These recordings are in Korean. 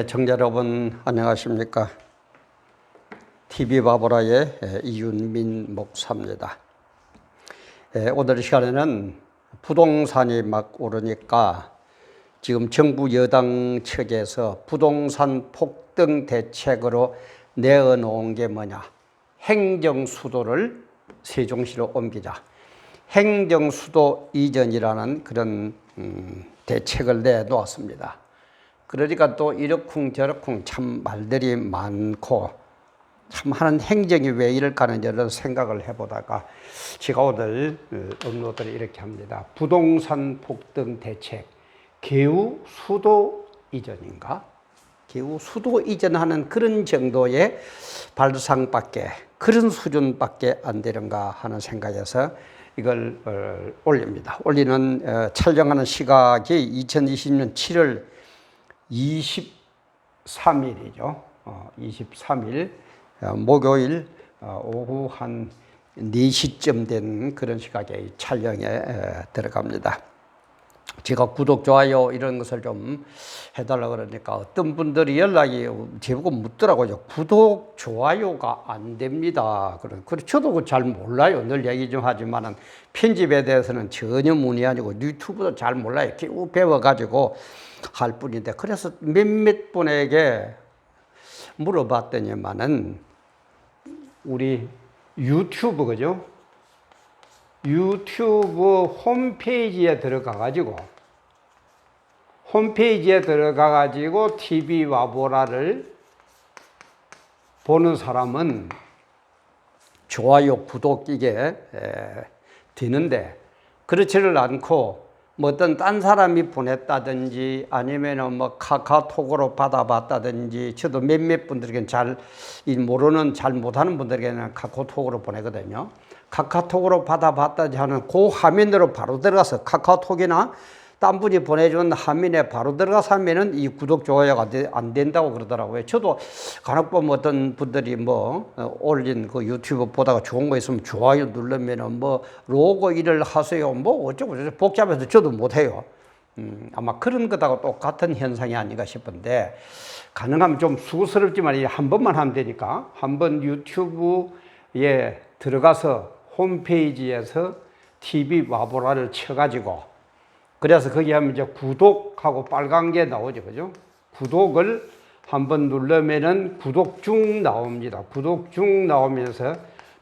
청자 여러분 안녕하십니까? TV바보라의 이윤민 목사입니다. 오늘 시간에는 부동산이 막 오르니까 지금 정부 여당 측에서 부동산 폭등 대책으로 내어놓은 게 뭐냐? 행정수도를 세종시로 옮기자. 행정수도 이전이라는 그런 대책을 내놓았습니다. 그러니까 또 이러쿵저러쿵 참 말들이 많고 참 하는 행정이 왜 이럴까 하는 이런 생각을 해보다가 제가 오늘 업로드를 이렇게 합니다. 부동산 폭등 대책, 개우 수도 이전인가? 개우 수도 이전하는 그런 정도의 발상밖에, 그런 수준밖에 안 되는가 하는 생각에서 이걸 올립니다. 올리는 촬영하는 시각이 2020년 7월 23일이죠. 23일 목요일 오후 한 4시쯤 된 그런 시각에 촬영에 들어갑니다. 제가 구독, 좋아요 이런 것을 좀 해달라고 그러니까 어떤 분들이 연락이 제보고 묻더라고요. 구독, 좋아요가 안 됩니다. 그래서 저도 잘 몰라요. 늘 얘기 좀 하지만은 편집에 대해서는 전혀 문의 아니고 유튜브도 잘 몰라요. 겨우 배워가지고 할 뿐인데, 그래서 몇몇 분에게 물어봤더니만은 우리 유튜브, 그죠? 유튜브 홈페이지에 들어가가지고 TV 와보라를 보는 사람은 좋아요, 구독 이게 되는데, 그렇지를 않고 뭐 어떤 딴 사람이 보냈다든지 아니면은 뭐 카카오톡으로 받아봤다든지, 저도 몇몇 분들에게는 잘 모르는, 잘 못하는 분들에게는 카카오톡으로 보내거든요. 카카오톡으로 받아봤다든지 하는 그 화면으로 바로 들어가서 카카오톡이나 딴 분이 보내준 화면에 바로 들어가서 하면은 이 구독, 좋아요가 안 된다고 그러더라고요. 저도 간혹 보면 어떤 분들이 뭐 올린 그 유튜브 보다가 좋은 거 있으면 좋아요 누르면은 뭐 로고 일을 하세요. 뭐 어쩌고 저쩌고 복잡해서 저도 못해요. 아마 그런 것하고 똑같은 현상이 아닌가 싶은데, 가능하면 좀 수고스럽지만 한 번만 하면 되니까 한번 유튜브에 들어가서 홈페이지에서 TV 와보라를 쳐가지고, 그래서 거기 하면 이제 구독하고 빨간 게 나오죠. 그죠? 구독을 한번 누르면은 구독 중 나옵니다. 구독 중 나오면서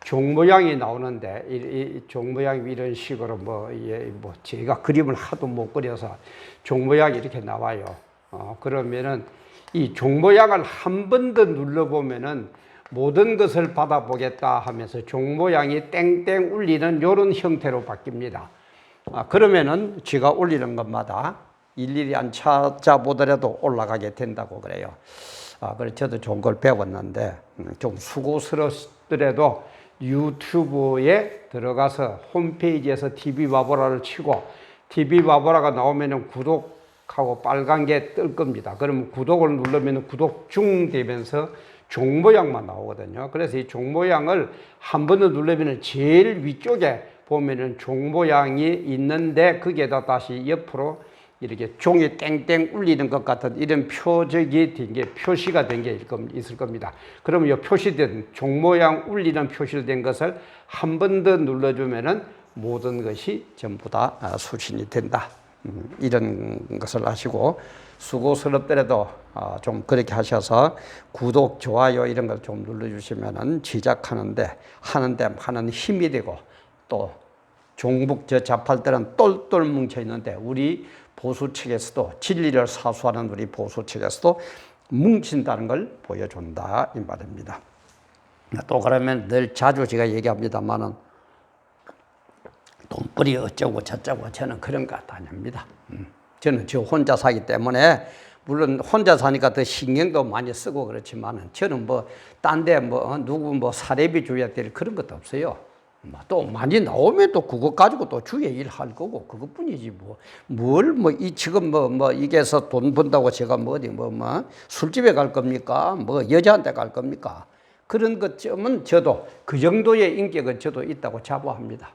종 모양이 나오는데, 이 종 모양이 이런 식으로 뭐 제가 그림을 하도 못 그려서 종 모양이 이렇게 나와요. 그러면은 이 종 모양을 한 번 더 눌러보면은 모든 것을 받아보겠다 하면서 종 모양이 땡땡 울리는 이런 형태로 바뀝니다. 그러면은 제가 올리는 것마다 일일이 안 찾아보더라도 올라가게 된다고 그래요. 그래서 저도 좋은 걸 배웠는데, 좀 수고스럽더라도 유튜브에 들어가서 홈페이지에서 TV 와보라를 치고 TV 와보라가 나오면은 구독하고 빨간 게 뜰 겁니다. 그러면 구독을 누르면 구독 중 되면서 종 모양만 나오거든요. 그래서 이 종 모양을 한 번 더 누르면 제일 위쪽에 보면은 종 모양이 있는데, 거기에다 다시 옆으로 이렇게 종이 땡땡 울리는 것 같은 이런 표적이 된 게, 표시가 된 게 있을 겁니다. 그러면 이 표시된 종 모양 울리는 표시를 된 것을 한 번 더 눌러주면은 모든 것이 전부 다 수신이 된다. 이런 것을 아시고, 수고스럽더라도 좀 그렇게 하셔서 구독, 좋아요 이런 걸 좀 눌러주시면은 제작하는데 하는 힘이 되고, 또 종북 좌팔 때는 똘똘 뭉쳐 있는데 우리 보수 측에서도, 진리를 사수하는 우리 보수 측에서도 뭉친다는 걸 보여준다 이 말입니다. 또 그러면 늘 자주 제가 얘기합니다만은 돈벌이 어쩌고 저쩌고 저는 그런 것 아닙니다. 저는 저 혼자 사기 때문에, 물론 혼자 사니까 더 신경도 많이 쓰고 그렇지만은, 저는 뭐 딴 데 누구 사례비 줘야 될 그런 것도 없어요. 또 많이 나오면 또 그거 가지고 또 주에 일할 거고 그것뿐이지 지금 이게서 돈 번다고 제가 술집에 갈 겁니까? 여자한테 갈 겁니까? 그런 것쯤은 저도 그 정도의 인격은 저도 있다고 자부합니다.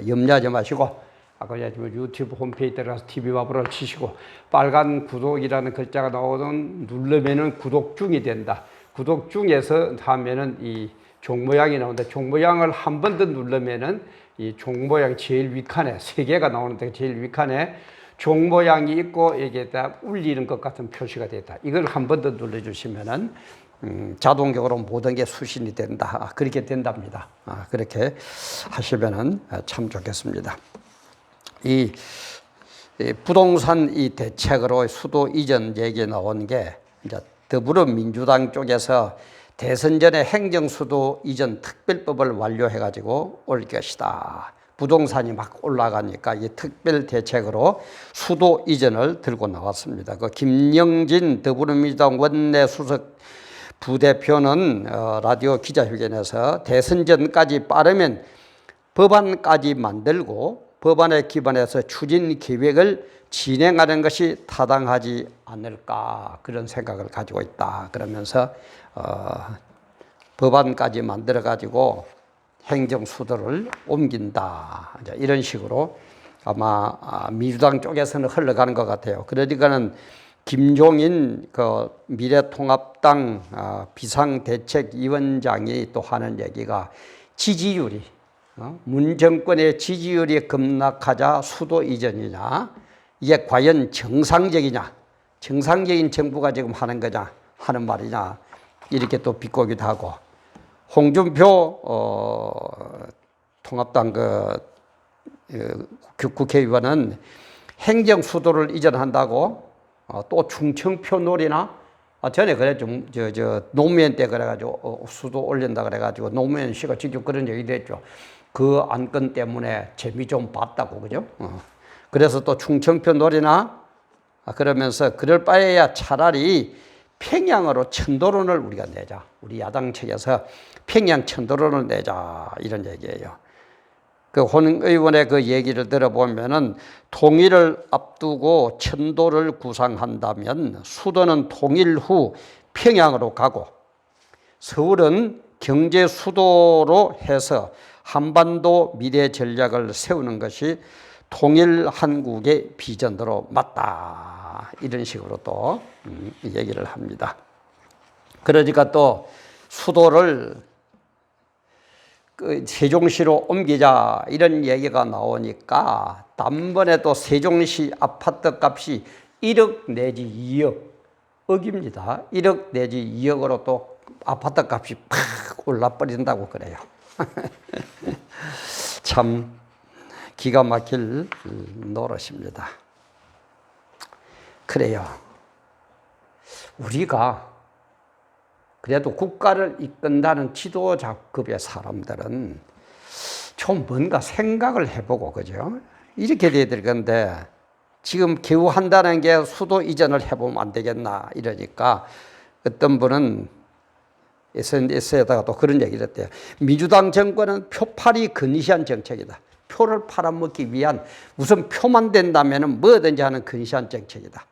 염려하지 마시고 아까 얘기했지만 유튜브 홈페이지 들어가서 TV 바보를 치시고 빨간 구독이라는 글자가 나오는 누르면은 구독 중이 된다. 구독 중에서 하면은 이 종 모양이 나오는데 종 모양을 한 번 더 누르면은 이 종 모양 제일 위칸에 세 개가 나오는데 제일 위칸에 종 모양이 있고 여기에다 울리는 것 같은 표시가 됐다. 이걸 한 번 더 눌러주시면은 자동적으로 모든 게 수신이 된다. 그렇게 된답니다. 그렇게 하시면은 참 좋겠습니다. 이 부동산 이 대책으로 수도 이전 얘기 나온 게 이제 더불어민주당 쪽에서 대선 전에 행정수도 이전 특별법을 완료해가지고 올 것이다. 부동산이 막 올라가니까 이 특별 대책으로 수도 이전을 들고 나왔습니다. 그 김영진 더불어민주당 원내 수석 부대표는 라디오 기자회견에서 대선 전까지 빠르면 법안까지 만들고 법안에 기반해서 추진 계획을 진행하는 것이 타당하지 않을까 그런 생각을 가지고 있다. 그러면서 법안까지 만들어 가지고 행정수도를 옮긴다. 이런 식으로 아마 민주당 쪽에서는 흘러가는 것 같아요. 그러니까는 김종인 그 미래통합당 비상대책위원장이 또 하는 얘기가 지지율이 문 정권의 지지율이 급락하자 수도 이전이냐 이게 과연 정상적이냐 정상적인 정부가 지금 하는 거냐 하는 말이냐 이렇게 또 비꼬기도 하고 홍준표 통합당 국회의원은 행정 수도를 이전한다고 또 충청표 놀이나 전에 그랬죠. 노무현 때 그래가지고 수도 올린다 그래가지고 노무현 씨가 직접 그런 얘기도 했죠. 그 안건 때문에 재미 좀 봤다고 그죠? 그래서 또 충청표 놀이나 그러면서 그럴 바에야 차라리 평양으로 천도론을 우리가 내자. 우리 야당 측에서 평양 천도론을 내자 이런 얘기예요. 그 혼 의원의 그 얘기를 들어보면은 통일을 앞두고 천도를 구상한다면 수도는 통일 후 평양으로 가고 서울은 경제 수도로 해서 한반도 미래 전략을 세우는 것이 통일 한국의 비전으로 맞다. 이런 식으로 또 얘기를 합니다. 그러니까 또 수도를 세종시로 옮기자 이런 얘기가 나오니까 단번에 또 세종시 아파트 값이 1억 내지 2억 억입니다. 1억 내지 2억으로 또 아파트 값이 팍 올라버린다고 그래요. 참 기가 막힐 노릇입니다. 그래요. 우리가 그래도 국가를 이끈다는 지도자급의 사람들은 좀 뭔가 생각을 해보고 그죠? 이렇게 돼야 될 건데 지금 겨우 한다는 게 수도 이전을 해보면 안 되겠나 이러니까 어떤 분은 SNS에다가 또 그런 얘기를 했대요. 민주당 정권은 표팔이 근시한 정책이다. 표를 팔아먹기 위한 우선 표만 된다면 뭐든지 하는 근시한 정책이다.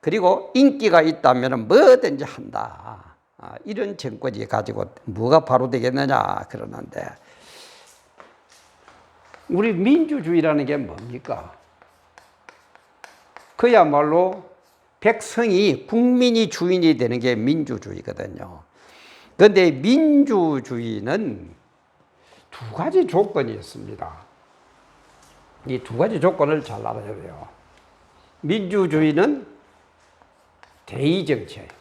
그리고 인기가 있다면 뭐든지 한다. 이런 정권이 가지고 뭐가 바로 되겠느냐 그러는데 우리 민주주의라는 게 뭡니까? 그야말로 백성이 국민이 주인이 되는 게 민주주의거든요. 그런데 민주주의는 두 가지 조건이 있습니다. 이 두 가지 조건을 잘 알아야 돼요. 민주주의는 대의정치예요.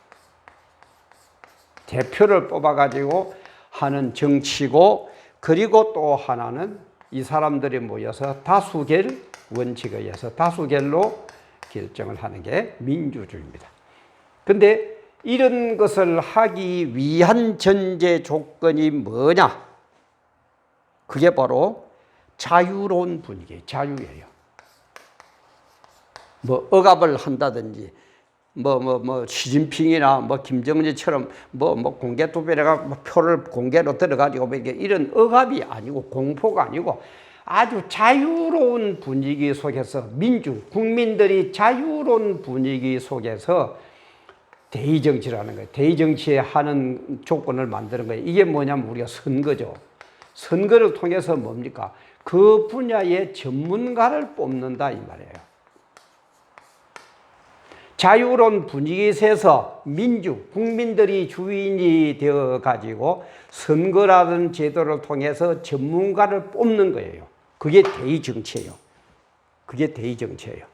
대표를 뽑아가지고 하는 정치고 그리고 또 하나는 이 사람들이 모여서 다수결 원칙에 의해서 다수결로 결정을 하는 게 민주주의입니다. 그런데 이런 것을 하기 위한 전제 조건이 뭐냐? 그게 바로 자유로운 분위기, 자유예요. 뭐 억압을 한다든지 시진핑이나 김정은처럼 공개 투표가 표를 공개로 들어가지고 이런 억압이 아니고 공포가 아니고 아주 자유로운 분위기 속에서 국민들이 자유로운 분위기 속에서 대의정치라는 거예요. 대의정치에 하는 조건을 만드는 거예요. 이게 뭐냐면 우리가 선거죠. 선거를 통해서 뭡니까? 그 분야의 전문가를 뽑는다 이 말이에요. 자유로운 분위기에서 국민들이 주인이 되어 가지고 선거라는 제도를 통해서 전문가를 뽑는 거예요. 그게 대의 정치예요. 그게 대의 정치예요.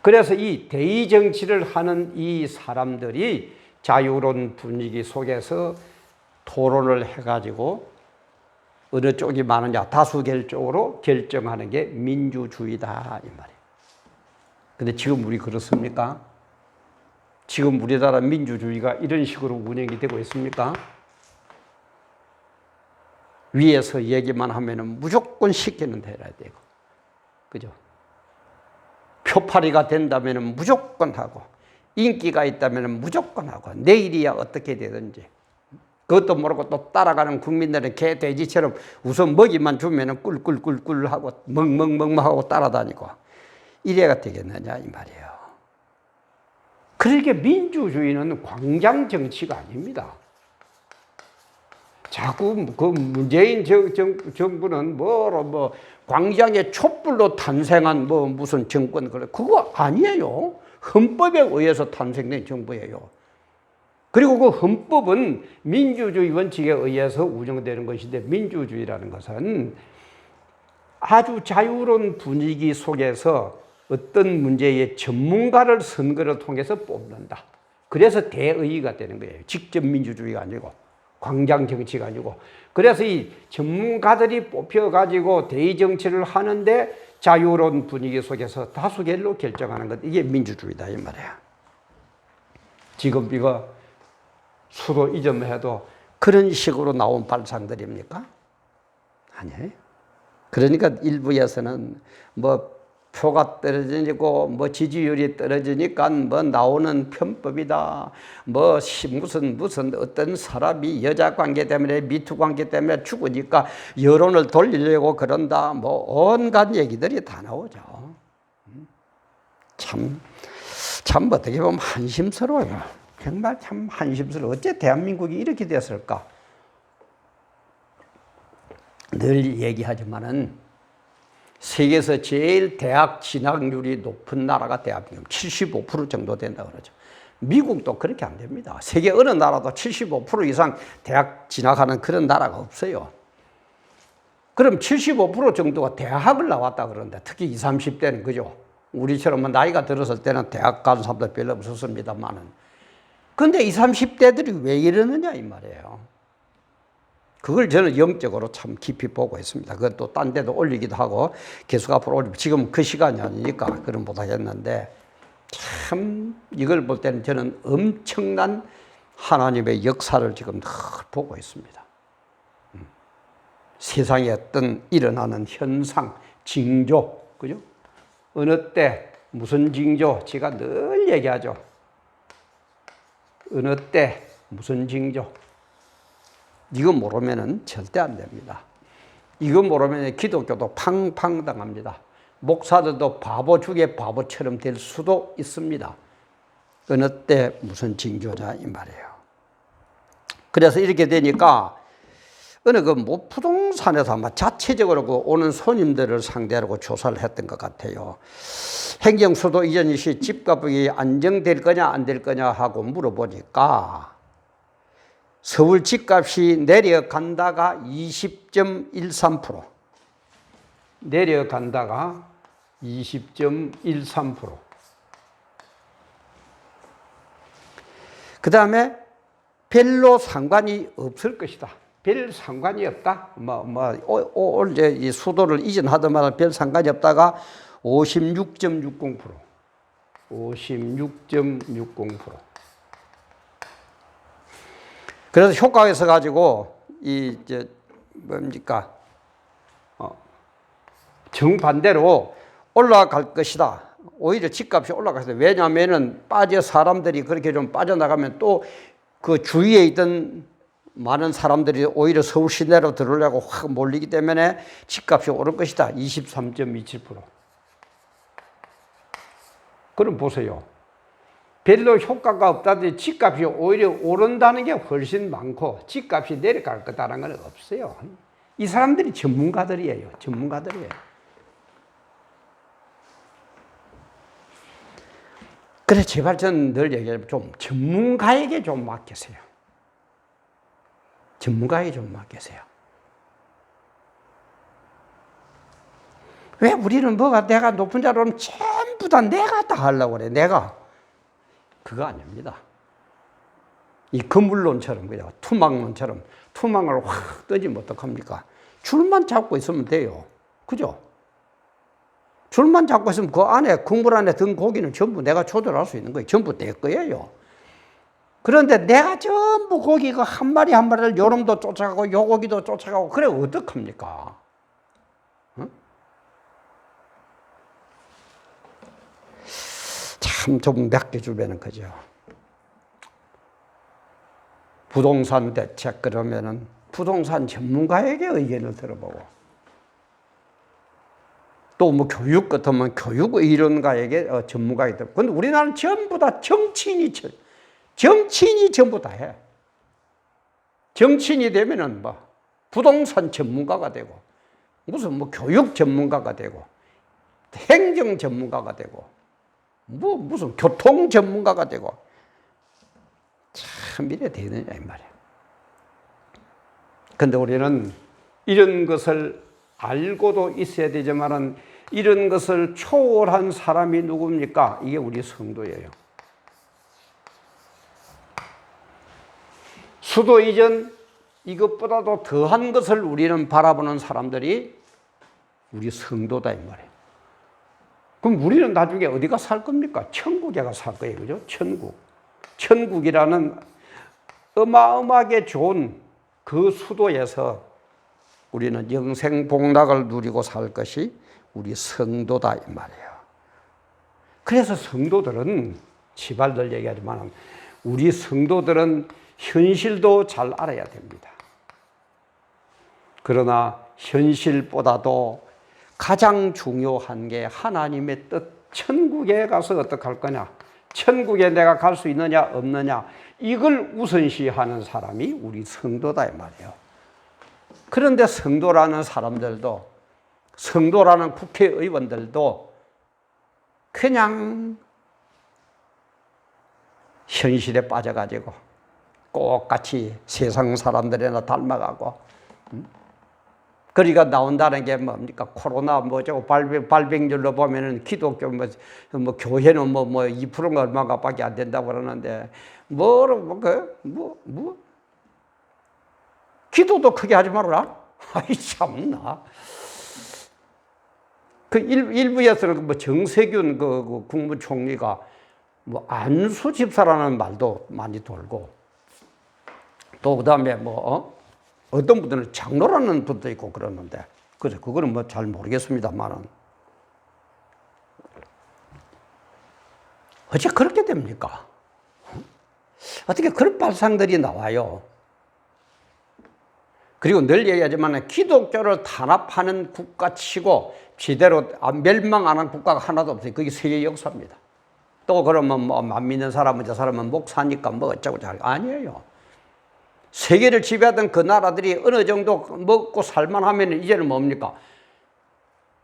그래서 이 대의 정치를 하는 이 사람들이 자유로운 분위기 속에서 토론을 해가지고 어느 쪽이 많으냐 다수결적으로 결정하는 게 민주주의다 이 말이에요. 근데 지금 우리 그렇습니까? 지금 우리나라 민주주의가 이런 식으로 운영이 되고 있습니까? 위에서 얘기만 하면은 무조건 시키는 대로 해야 되고, 그죠? 표파리가 된다면은 무조건 하고, 인기가 있다면은 무조건 하고, 내일이야 어떻게 되든지. 그것도 모르고 또 따라가는 국민들은 개, 돼지처럼 우선 먹이만 주면은 꿀꿀꿀꿀 하고, 멍멍멍 하고 따라다니고, 이래가 되겠느냐, 이 말이에요. 그러니까 민주주의는 광장 정치가 아닙니다. 자꾸 그 문재인 정부는 광장의 촛불로 탄생한 무슨 정권 그거 아니에요. 헌법에 의해서 탄생된 정부예요. 그리고 그 헌법은 민주주의 원칙에 의해서 운영되는 것인데 민주주의라는 것은 아주 자유로운 분위기 속에서 어떤 문제의 전문가를 선거를 통해서 뽑는다. 그래서 대의가 되는 거예요. 직접 민주주의가 아니고 광장 정치가 아니고. 그래서 이 전문가들이 뽑혀가지고 대의 정치를 하는데 자유로운 분위기 속에서 다수결로 결정하는 것, 이게 민주주의다 이 말이야. 지금 이거 수도 이전해도 그런 식으로 나온 발상들입니까? 아니에요. 그러니까 일부에서는 표가 떨어지고 지지율이 떨어지니까 나오는 편법이다. 무슨 어떤 사람이 여자 관계 때문에 미투 관계 때문에 죽으니까 여론을 돌리려고 그런다. 온갖 얘기들이 다 나오죠. 참 어떻게 보면 한심스러워요. 정말 참 한심스러워. 어째 대한민국이 이렇게 됐을까? 늘 얘기하지만은 세계에서 제일 대학 진학률이 높은 나라가 대한민국 75% 정도 된다 그러죠. 미국도 그렇게 안 됩니다. 세계 어느 나라도 75% 이상 대학 진학하는 그런 나라가 없어요. 그럼 75% 정도가 대학을 나왔다 그러는데 특히 20, 30대는 그죠. 우리처럼 나이가 들었을 때는 대학 간 사람도 별로 없었습니다만은. 근데 20, 30대들이 왜 이러느냐 이 말이에요. 그걸 저는 영적으로 참 깊이 보고 있습니다. 그것도 딴 데도 올리기도 하고 계속 앞으로 올리고 지금 그 시간이 아니니까 그런 못하겠는데 참 이걸 볼 때는 저는 엄청난 하나님의 역사를 지금 보고 있습니다. 세상에 어떤 일어나는 현상, 징조, 그죠? 어느 때 무슨 징조, 제가 늘 얘기하죠. 어느 때 무슨 징조. 이거 모르면은 절대 안 됩니다. 이거 모르면 기독교도 팡팡 당합니다. 목사들도 바보 중에 바보처럼 될 수도 있습니다. 어느 때 무슨 징조자 이 말이에요. 그래서 이렇게 되니까 어느 부동산에서 아마 자체적으로 오는 손님들을 상대로 조사를 했던 것 같아요. 행정수도 이전 시 집값이 안정될 거냐 안 될 거냐 하고 물어보니까 서울 집값이 내려간다가 20.13%, 내려간다가 20.13%. 그 다음에 별로 상관이 없을 것이다. 별 상관이 없다. 이제 이 수도를 이전하더마다 별 상관이 없다가 56.60%, 56.60%. 그래서 효과가 있어가지고, 정반대로 올라갈 것이다. 오히려 집값이 올라갈 것이다. 왜냐하면은 사람들이 그렇게 좀 빠져나가면 또 그 주위에 있던 많은 사람들이 오히려 서울 시내로 들어오려고 확 몰리기 때문에 집값이 오를 것이다. 23.27%. 그럼 보세요. 별로 효과가 없다든지 집값이 오히려 오른다는 게 훨씬 많고 집값이 내려갈 거다라는 건 없어요. 이 사람들이 전문가들이에요. 전문가들이에요. 그래서 제발 저는 늘 얘기하면 좀 전문가에게 좀 맡기세요. 전문가에게 좀 맡기세요. 왜 우리는 내가 높은 자로는 전부 다 내가 다 하려고 그래. 내가. 그거 아닙니다. 이 거물론처럼, 그냥 투망론처럼 투망을 확 던지면 어떡합니까? 줄만 잡고 있으면 돼요. 그죠? 줄만 잡고 있으면 그 안에, 국물 안에 든 고기는 전부 내가 조절할 수 있는 거예요. 전부 내 거예요. 그런데 내가 전부 고기 그 한 마리 한 마리를 요놈도 쫓아가고 요 고기도 쫓아가고 그래 어떡합니까? 응? 참 좀 맡겨주면은 그죠. 부동산 대책 그러면은 부동산 전문가에게 의견을 들어보고 또 뭐 교육 같으면 교육 이론가에게 전문가에게 들어보고. 근데 우리나라는 전부 다 정치인이 전부 다 해. 정치인이 되면은 뭐 부동산 전문가가 되고 무슨 뭐 교육 전문가가 되고 행정 전문가가 되고 뭐 무슨 교통 전문가가 되고 참 이래 되느냐 이 말이야. 근데 우리는 이런 것을 알고도 있어야 되지만은 이런 것을 초월한 사람이 누굽니까? 이게 우리 성도예요. 수도 이전 이것보다도 더한 것을 우리는 바라보는 사람들이 우리 성도다 이 말이에요. 그럼 우리는 나중에 어디가 살 겁니까? 천국에 가 살 거예요. 그죠? 천국. 천국이라는 어마어마하게 좋은 그 수도에서 우리는 영생 복락을 누리고 살 것이 우리 성도다 이 말이에요. 그래서 성도들은 시발들 얘기하지만 우리 성도들은 현실도 잘 알아야 됩니다. 그러나 현실보다도 가장 중요한 게 하나님의 뜻, 천국에 가서 어떻게 할 거냐, 천국에 내가 갈 수 있느냐 없느냐, 이걸 우선시하는 사람이 우리 성도다 이 말이에요. 그런데 성도라는 사람들도, 성도라는 국회의원들도 그냥 현실에 빠져가지고 똑같이 세상 사람들이나 닮아가고, 그러니까 나온다는 게 뭡니까? 코로나 뭐죠? 발병률로 보면은 기독교 뭐 교회는 뭐 2%가 얼마가 밖에 안 된다고 그러는데, 기도도 크게 하지 말아라? 아이, 참나. 그 일부에서는 뭐 정세균 그 국무총리가 뭐 안수 집사라는 말도 많이 돌고, 또 그 다음에 어떤 분들은 장로라는 분도 있고 그러는데, 그래, 그거는 뭐 잘 모르겠습니다만은. 어째 그렇게 됩니까? 어떻게 그런 발상들이 나와요? 그리고 늘 얘기하지만 기독교를 탄압하는 국가치고 제대로 멸망 안 한 국가가 하나도 없어요. 그게 세계 역사입니다. 또 그러면 뭐 안 믿는 사람은 저 사람은 목사니까 뭐 어쩌고 저쩌고. 아니에요. 세계를 지배하던 그 나라들이 어느 정도 먹고 살만하면 이제는 뭡니까?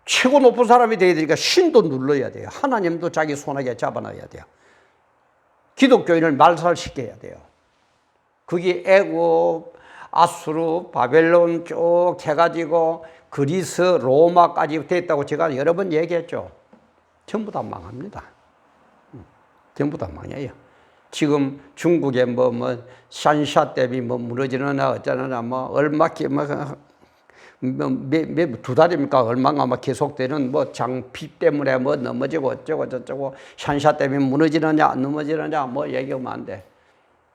최고 높은 사람이 되어야 되니까 신도 눌러야 돼요. 하나님도 자기 손아귀에 잡아놔야 돼요. 기독교인을 말살시켜야 돼요. 그게 애굽, 아수르, 바벨론 쭉 해가지고 그리스, 로마까지 됐다고 제가 여러 번 얘기했죠. 전부 다 망합니다. 전부 다 망해요. 지금 중국에 샨샤댐이 무너지느냐 어쩌느냐 두 달입니까? 얼마가 계속되는 장비 때문에 넘어지고 어쩌고 저쩌고 샨샤댐이 무너지느냐 안 넘어지느냐 얘기하면 안 돼.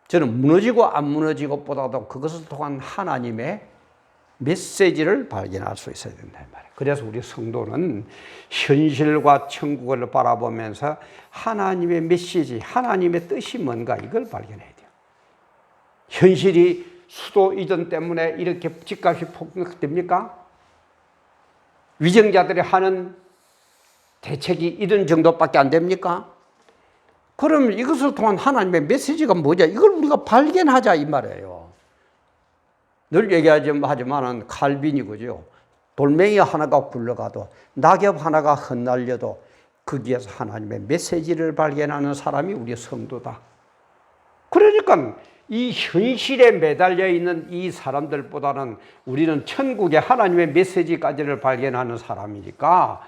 저는 무너지고 안 무너지고 보다도 그것을 통한 하나님의 메시지를 발견할 수 있어야 된다 이 말이에요. 그래서 우리 성도는 현실과 천국을 바라보면서 하나님의 메시지, 하나님의 뜻이 뭔가 이걸 발견해야 돼요. 현실이 수도 이전 때문에 이렇게 집값이 폭락됩니까? 위정자들이 하는 대책이 이런 정도밖에 안 됩니까? 그럼 이것을 통한 하나님의 메시지가 뭐냐? 이걸 우리가 발견하자 이 말이에요. 늘 얘기하지만은 칼빈이 그죠. 돌멩이 하나가 굴러가도 낙엽 하나가 흩날려도 거기에서 하나님의 메시지를 발견하는 사람이 우리 성도다. 그러니까 이 현실에 매달려 있는 이 사람들보다는 우리는 천국의 하나님의 메시지까지를 발견하는 사람이니까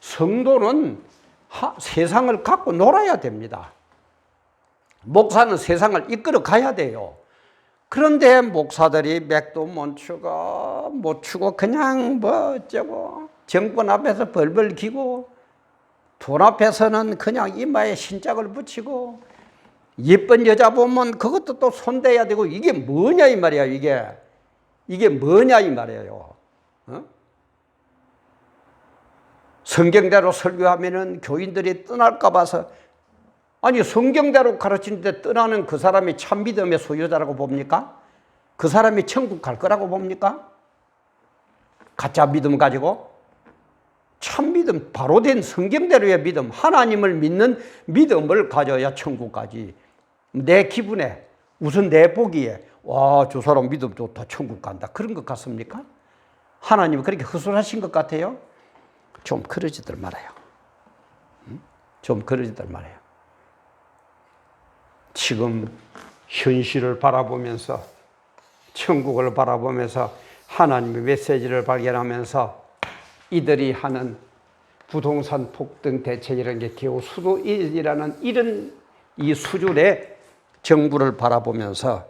성도는 세상을 갖고 놀아야 됩니다. 목사는 세상을 이끌어 가야 돼요. 그런데 목사들이 맥도 못 추고 그냥 뭐 어쩌고 정권 앞에서 벌벌 기고 돈 앞에서는 그냥 이마에 신짝을 붙이고 예쁜 여자 보면 그것도 또 손대야 되고 이게 뭐냐 이 말이야. 이게 뭐냐 이 말이에요. 어? 성경대로 설교하면은 교인들이 떠날까 봐서 아니 성경대로 가르치는데 떠나는 그 사람이 참 믿음의 소유자라고 봅니까? 그 사람이 천국 갈 거라고 봅니까? 가짜 믿음 가지고 참 믿음, 바로 된 성경대로의 믿음, 하나님을 믿는 믿음을 가져야 천국 가지. 내 기분에 우선 내 보기에 와, 저 사람 믿음 좋다 천국 간다 그런 것 같습니까? 하나님은 그렇게 허술하신 것 같아요? 좀 그러지들 말아요. 좀 그러지들 말아요. 지금 현실을 바라보면서 천국을 바라보면서 하나님의 메시지를 발견하면서 이들이 하는 부동산 폭등 대책 이런 게 겨우 수도 1이라는 이런 이 수준의 정부를 바라보면서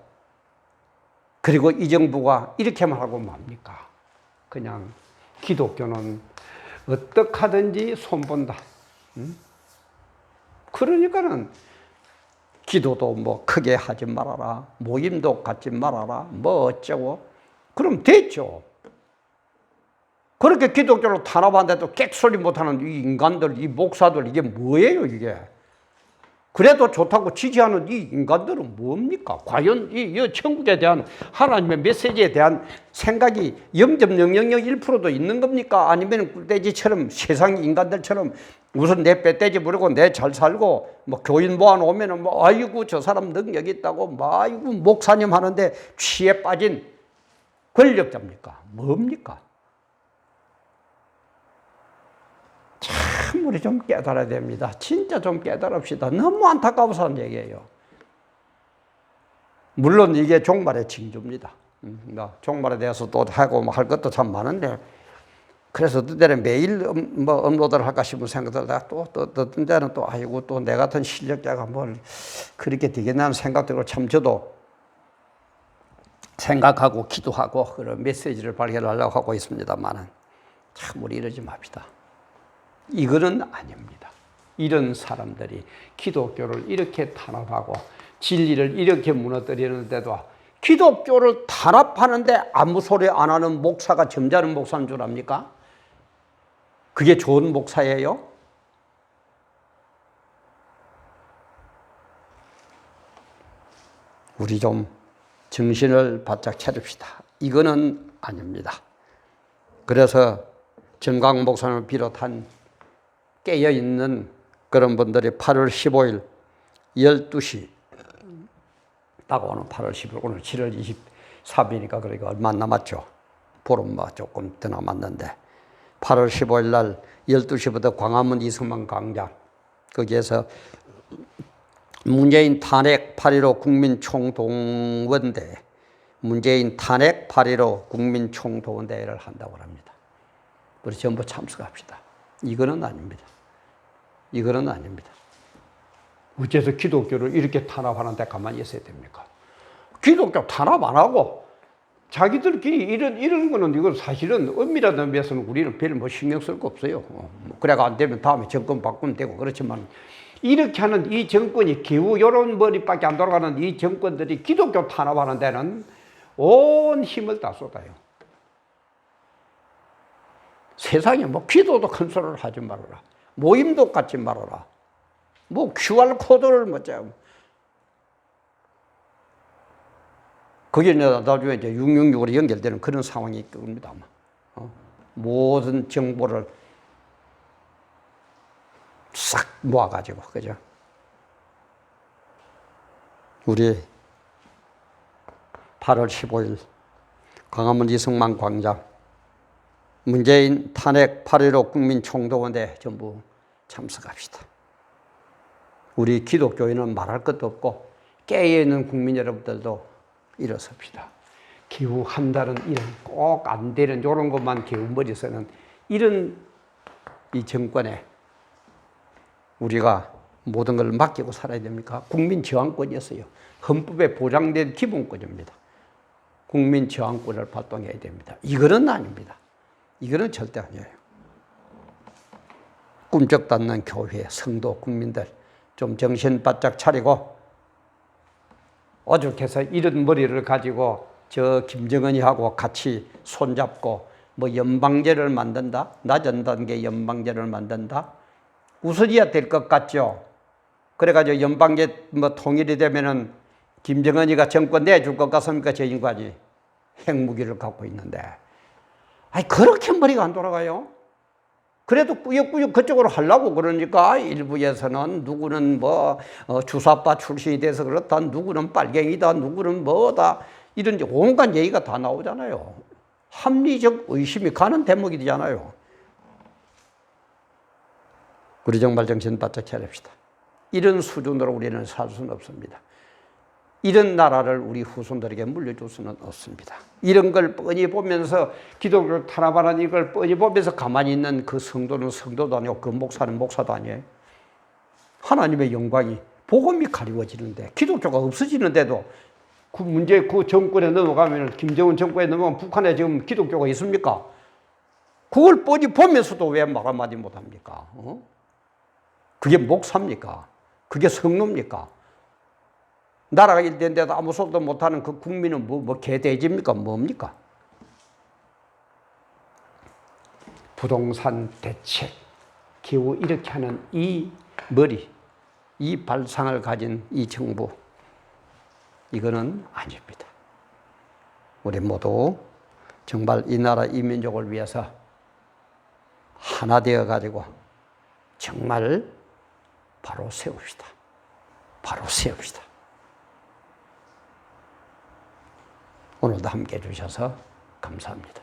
그리고 이 정부가 이렇게만 하고 맙니까? 그냥 기독교는 어떻게 하든지 손본다. 그러니까는 기도도 뭐 크게 하지 말아라. 모임도 갖지 말아라. 뭐 어쩌고. 그럼 됐죠. 그렇게 기독교로 탄압하는데도 객소리 못하는 이 인간들, 이 목사들 이게 뭐예요 이게. 그래도 좋다고 지지하는 이 인간들은 뭡니까? 과연 이 천국에 대한 하나님의 메시지에 대한 생각이 0.0001%도 있는 겁니까? 아니면 꿀돼지처럼 세상 인간들처럼 우선 내 뱃돼지 부르고 내 잘 살고 뭐 교인 모아놓으면은 뭐 아이고 저 사람 능력 있다고 뭐 아이고 목사님 하는데 취에 빠진 권력자입니까? 뭡니까? 참 우리 좀 깨달아야 됩니다. 진짜 좀 깨달읍시다. 너무 안타까워서 하는 얘기예요. 물론 이게 종말의 징조입니다. 종말에 대해서 또 하고 뭐 할 것도 참 많은데 그래서 어떤 때는 매일 뭐 업로드를 할까 싶은 생각들 또 어떤 때는 또 아이고 또 내 같은 실력자가 뭘 그렇게 되겠나는 생각들고 참 저도 생각하고 기도하고 그런 메시지를 발견하려고 하고 있습니다만은 참 우리 이러지 맙시다. 이거는 아닙니다. 이런 사람들이 기독교를 이렇게 탄압하고 진리를 이렇게 무너뜨리는데도 기독교를 탄압하는데 아무 소리 안 하는 목사가 점잖은 목사인 줄 압니까? 그게 좋은 목사예요? 우리 좀 정신을 바짝 차립시다. 이거는 아닙니다. 그래서 정강 목사님을 비롯한 깨어있는 그런 분들이 8월 15일 12시 딱 오늘 8월 15일 오늘 7월 23일이니까 그러니까 얼마 안 남았죠. 보름 조금 더 남았는데 8월 15일 날 12시부터 광화문 이승만 광장 거기에서 문재인 탄핵 8.15 국민총동원대 문재인 탄핵 8.15 국민총동원대회를 한다고 합니다. 우리 전부 참석합시다. 이거는 아닙니다. 이거는 아닙니다. 어째서 기독교를 이렇게 탄압하는데 가만히 있어야 됩니까? 기독교 탄압 안 하고 자기들끼리 이런 거는 이건 사실은 엄밀한 의미에서는 우리는 별 뭐 신경 쓸 거 없어요. 그래가 안 되면 다음에 정권 바꾸면 되고 그렇지만 이렇게 하는 이 정권이 기후 이런 머리밖에 안 돌아가는 이 정권들이 기독교 탄압하는 데는 온 힘을 다 쏟아요. 세상에 뭐 기도도 큰 소리를 하지 말아라. 모임도 갖지 말아라. 뭐 QR코드를 뭐죠. 그게 나중에 이제 666으로 연결되는 그런 상황이 있을 겁니다. 모든 정보를 싹 모아가지고, 그죠? 우리 8월 15일 광화문 이승만 광장, 문재인 탄핵 8.15 국민총동원에 전부 참석합시다. 우리 기독교인은 말할 것도 없고 깨어있는 국민 여러분들도 일어섭시다. 기후 한 달은 이런 꼭 안 되는 이런 것만 개운머리서는 이런 이 정권에 우리가 모든 걸 맡기고 살아야 됩니까? 국민 저항권이었어요. 헌법에 보장된 기본권입니다. 국민 저항권을 발동해야 됩니다. 이거는 아닙니다. 이거는 절대 아니에요. 꿈쩍도 않는 교회, 성도, 국민들 좀 정신 바짝 차리고 오죽해서 이런 머리를 가지고 저 김정은이하고 같이 손잡고 뭐 연방제를 만든다? 낮은 단계 연방제를 만든다? 웃어져야 될 것 같죠? 그래가지고 연방제 뭐 통일이 되면은 김정은이가 정권 내줄 것 같습니까? 저 인간이 핵무기를 갖고 있는데. 아니, 그렇게 머리가 안 돌아가요? 그래도 꾸역꾸역 그쪽으로 하려고 그러니까 일부에서는 누구는 뭐 주사파 출신이 돼서 그렇다, 누구는 빨갱이다, 누구는 뭐다, 이런 온갖 얘기가 다 나오잖아요. 합리적 의심이 가는 대목이 되잖아요. 우리 정말 정신 바짝 차립시다. 이런 수준으로 우리는 살 수는 없습니다. 이런 나라를 우리 후손들에게 물려줄 수는 없습니다. 이런 걸 뻔히 보면서 기독교를 탄압하는 이걸 뻔히 보면서 가만히 있는 그 성도는 성도도 아니고 그 목사는 목사도 아니에요. 하나님의 영광이 복음이 가리워지는데 기독교가 없어지는데도 그 문제 그 정권에 넘어가면 김정은 정권에 넘어가면 북한에 지금 기독교가 있습니까? 그걸 뻔히 보면서도 왜 말 한마디 못합니까? 그게 목사입니까? 그게 성노입니까? 나라가 일된데도 아무 소리도 못하는 그 국민은 뭐 개돼지입니까? 뭡니까? 부동산 대책, 기후 이렇게 하는 이 머리, 이 발상을 가진 이 정부, 이거는 아닙니다. 우리 모두 정말 이 나라 이 민족을 위해서 하나 되어 가지고 정말 바로 세웁시다. 바로 세웁시다. 오늘도 함께 해주셔서 감사합니다.